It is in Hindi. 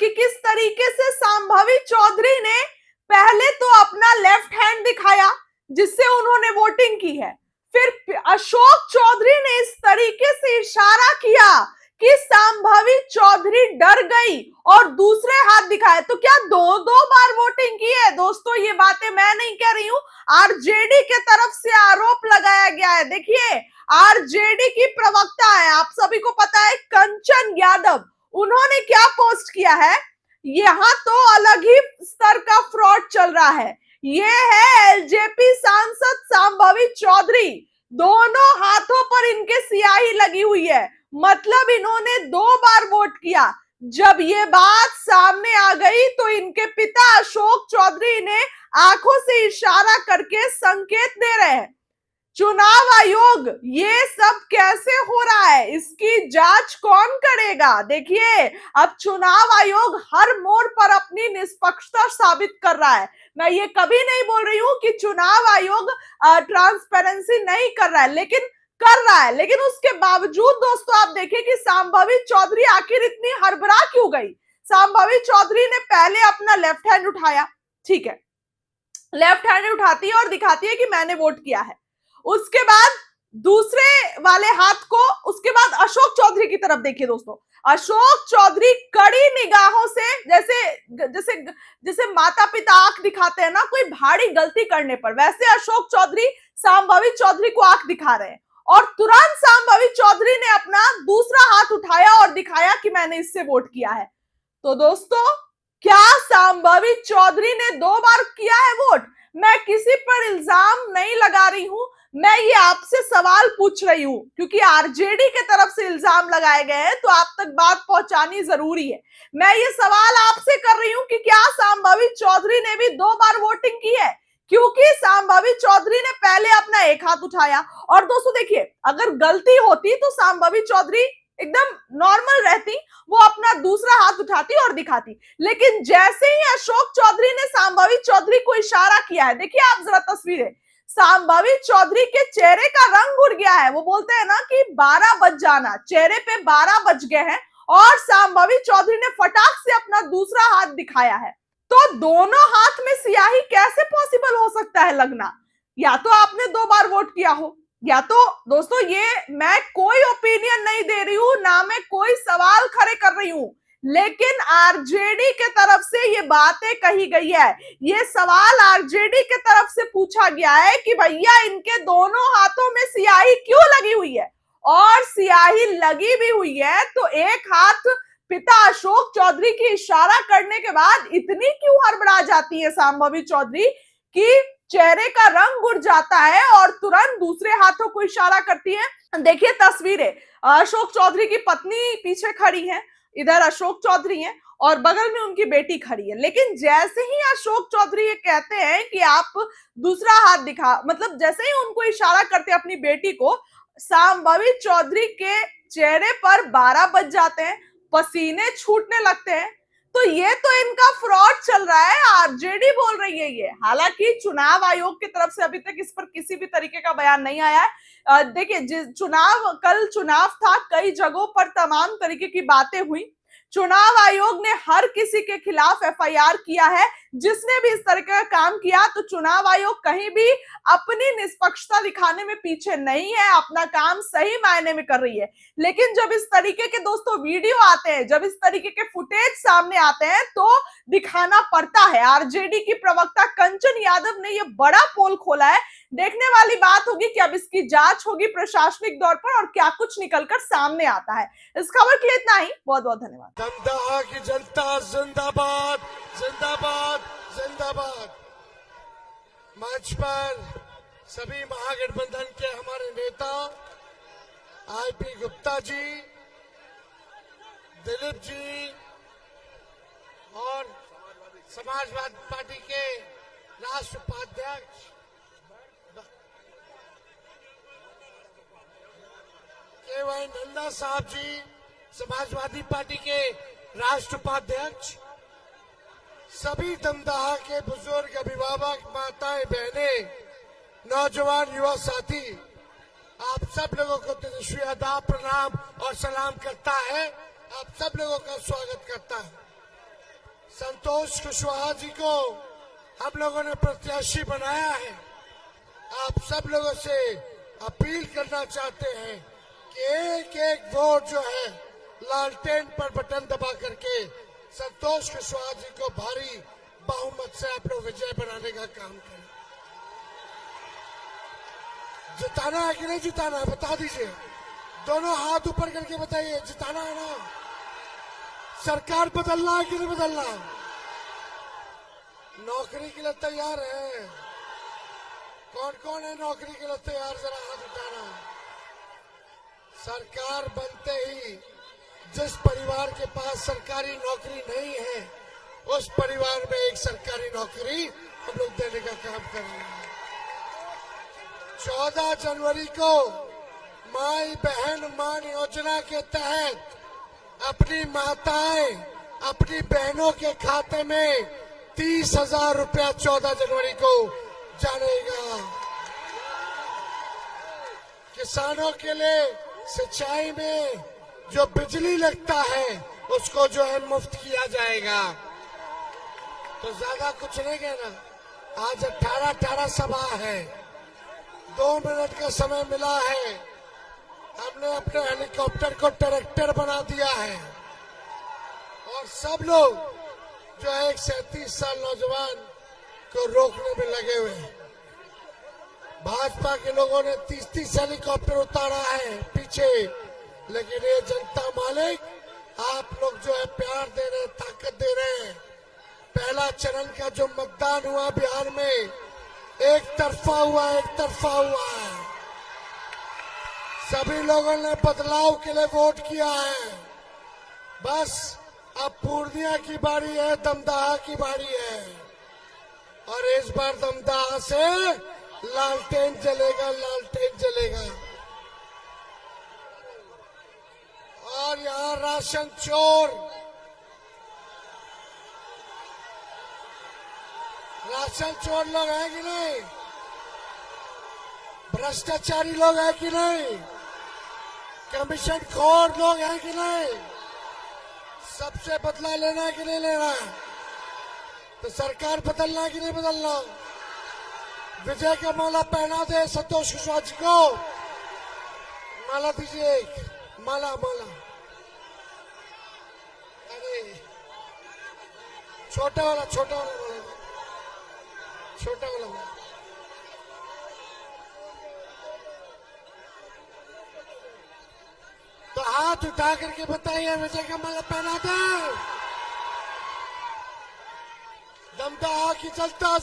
कि किस तरीके से संभावी चौधरी ने पहले तो अपना लेफ्ट हैंड दिखाया जिससे उन्होंने वोटिंग की है, फिर अशोक चौधरी ने इस तरीके से इशारा किया कि संभावी चौधरी डर गई और दूसरे हाथ दिखाए। तो क्या दो दो बार वोटिंग की है? दोस्तों ये बातें मैं नहीं कह रही हूं, आरजेडी के तरफ से आरोप लगाया गया है। देखिए आरजेडी की प्रवक्ता है, आप सभी को पता है, कंचन यादव, उन्होंने क्या पोस्ट किया है, यहां तो अलग ही स्तर का फ्रॉड चल रहा है। ये है एलजेपी सांसद संभावी चौधरी, दोनों हाथों पर इनके स्याही लगी हुई है, मतलब इन्होंने 2 बार वोट किया। जब ये बात सामने आ गई तो इनके पिता अशोक चौधरी ने आंखों से इशारा करके संकेत दे रहे हैं। चुनाव आयोग ये सब कैसे हो रहा है, इसकी जांच कौन करेगा? देखिए अब चुनाव आयोग हर मोड़ पर अपनी निष्पक्षता साबित कर रहा है। मैं ये कभी नहीं बोल रही हूं कि चुनाव आयोग ट्रांसपेरेंसी नहीं कर रहा है, लेकिन कर रहा है। लेकिन उसके बावजूद दोस्तों आप देखिए कि संभावी चौधरी आखिर इतनी हड़बड़ा क्यों गई। संभावी चौधरी ने पहले अपना लेफ्ट हैंड उठाया, ठीक है, लेफ्ट हैंड उठाती है और दिखाती है कि मैंने वोट किया है। उसके बाद दूसरे वाले हाथ को, उसके बाद अशोक चौधरी की तरफ देखिए दोस्तों, अशोक चौधरी कड़ी निगाहों से, जैसे जैसे जैसे माता पिता आंख दिखाते हैं ना कोई भारी गलती करने पर, वैसे अशोक चौधरी संभावी चौधरी को आंख दिखा रहे हैं और तुरंत संभावी चौधरी ने अपना दूसरा हाथ उठाया और दिखाया कि मैंने इससे वोट किया है। तो दोस्तों क्या संभावी चौधरी ने 2 बार किया है वोट? मैं किसी पर इल्जाम नहीं लगा रही हूं, मैं ये आपसे सवाल पूछ रही हूं क्योंकि आरजेडी के तरफ से इल्जाम लगाए गए हैं तो आप तक बात पहुंचानी जरूरी है। मैं ये सवाल आपसे कर रही हूं कि क्या संभावी चौधरी ने भी 2 बार वोटिंग की है? क्योंकि संभावी चौधरी ने पहले अपना एक हाथ उठाया और दोस्तों देखिए अगर गलती होती तो संभावी चौधरी एकदम नॉर्मल रहती, वो अपना दूसरा हाथ उठाती और दिखाती, लेकिन जैसे ही अशोक चौधरी ने संभावी चौधरी को इशारा किया है, देखिए आप जरा तस्वीरें, संभावी चौधरी के चेहरे का रंग उड़ गया है। वो बोलते हैं ना कि 12 बज जाना, चेहरे पे 12 बज गए हैं और संभावी चौधरी ने फटाक से अपना दूसरा हाथ दिखाया है। तो दोनों हाथ में स्याही कैसे पॉसिबल हो सकता है लगना? या तो आपने 2 बार वोट किया हो, या तो दोस्तों ये मैं कोई ओपिनियन नहीं दे रही हूं, ना मैं कोई सवाल खड़े कर रही हूं, लेकिन आरजेडी के तरफ से ये बातें कही गई है, ये सवाल आरजेडी के तरफ से पूछा गया है कि भैया इनके दोनों हाथों में स्याही क्यों लगी हुई है, और स्याही लगी भी हुई है तो एक हाथ पिता अशोक चौधरी की इशारा करने के बाद इतनी क्यों हड़बड़ा जाती है संभावी चौधरी कि चेहरे का रंग उड़ जाता है और तुरंत दूसरे हाथों को इशारा करती है। देखिए तस्वीरें, अशोक चौधरी की पत्नी पीछे खड़ी है, इधर अशोक चौधरी हैं और बगल में उनकी बेटी खड़ी है, लेकिन जैसे ही अशोक चौधरी ये कहते हैं कि आप दूसरा हाथ दिखा, मतलब जैसे ही उनको इशारा करते हैं अपनी बेटी को, संभावी चौधरी के चेहरे पर 12 बज जाते हैं, पसीने छूटने लगते हैं। तो ये तो इनका फ्रॉड चल रहा है, आरजेडी बोल रही है ये। हालांकि चुनाव आयोग की तरफ से अभी तक इस पर किसी भी तरीके का बयान नहीं आया है। देखिए कल चुनाव था, कई जगहों पर तमाम तरीके की बातें हुई, चुनाव आयोग ने हर किसी के खिलाफ एफआईआर किया है जिसने भी इस तरह का काम किया। तो चुनाव आयोग कहीं भी अपनी निष्पक्षता दिखाने में पीछे नहीं है, अपना काम सही मायने में कर रही है। लेकिन जब इस तरीके के दोस्तों वीडियो आते हैं, जब इस तरीके के फुटेज सामने आते हैं तो दिखाना पड़ता है। आरजेडी की प्रवक्ता कंचन यादव ने यह बड़ा पोल खोला है, देखने वाली बात होगी कि अब इसकी जांच होगी प्रशासनिक तौर पर और क्या कुछ निकलकर सामने आता है। इस खबर के लिए इतना ही, बहुत बहुत धन्यवाद। दमदमा की जनता जिंदाबाद जिंदाबाद जिंदाबाद। मंच पर सभी महागठबंधन के हमारे नेता आईपी गुप्ता जी, दिलीप जी और समाजवादी पार्टी के राष्ट्रीय उपाध्यक्ष केवाई नंदा साहब जी, समाजवादी पार्टी के राष्ट्रीय उपाध्यक्ष, सभी दमदमा के बुजुर्ग, अभिभावक, माताएं, बहनें, नौजवान, युवा साथी, आप सब लोगों को तेजस्वी आदाब, प्रणाम और सलाम करता है। आप सब लोगों का स्वागत करता है। संतोष कुशवाहा जी को हम लोगों ने प्रत्याशी बनाया है। आप सब लोगों से अपील करना चाहते हैं कि एक एक वोट जो है लालटेन पर बटन दबा करके संतोष कुशवाहा जी को भारी बहुमत से आप लोग विजय बनाने का काम करें। जिताना है कि नहीं जिताना है बता दीजिए। दोनों हाथ ऊपर करके बताइए, जिताना है ना? सरकार बदलना है कि नहीं बदलना? नौकरी के लिए तैयार है? कौन कौन है नौकरी के लिए तैयार? जरा हाथ उठाना। सरकार बनते ही जिस परिवार के पास सरकारी नौकरी नहीं है उस परिवार में एक सरकारी नौकरी हम लोग देने का काम कर रहे हैं। 14 जनवरी को माई बहन मान योजना के तहत अपनी माताएं अपनी बहनों के खाते में 30,000 रुपया 14 जनवरी को जानेगा। किसानों के लिए सिंचाई में जो बिजली लगता है उसको जो है मुफ्त किया जाएगा। तो ज्यादा कुछ नहीं कहना। आज 18 सभा है, 2 मिनट का समय मिला है। हमने अपने हेलीकॉप्टर को ट्रैक्टर बना दिया है और सब लोग जो है 37 साल नौजवान को रोकने में लगे हुए हैं। भाजपा के लोगों ने 30 हेलीकॉप्टर उतारा है पीछे, लेकिन ये जनता मालिक आप लोग जो है प्यार दे रहे हैं, ताकत दे रहे हैं। पहला चरण का जो मतदान हुआ बिहार में एक तरफा हुआ है। सभी लोगों ने बदलाव के लिए वोट किया है। बस अब पूर्णिया की बारी है, दमदाहा की बारी है और इस बार दमदाहा से लालटेन जलेगा। और यहाँ राशन चोर लोग हैं कि नहीं? भ्रष्टाचारी लोग हैं कि नहीं? कमीशन खोर लोग हैं कि नहीं? सबसे बदला लेना है कि नहीं लेना? तो सरकार बदलना है कि नहीं बदलना? विजय का माला पहना दे संतोष कुशवाहा जी को। माला दीजिए, एक माला। अरे छोटा वाला तो हाथ उठा करके बताइए, विजय का माला पहना दे। दमदाहा की जनता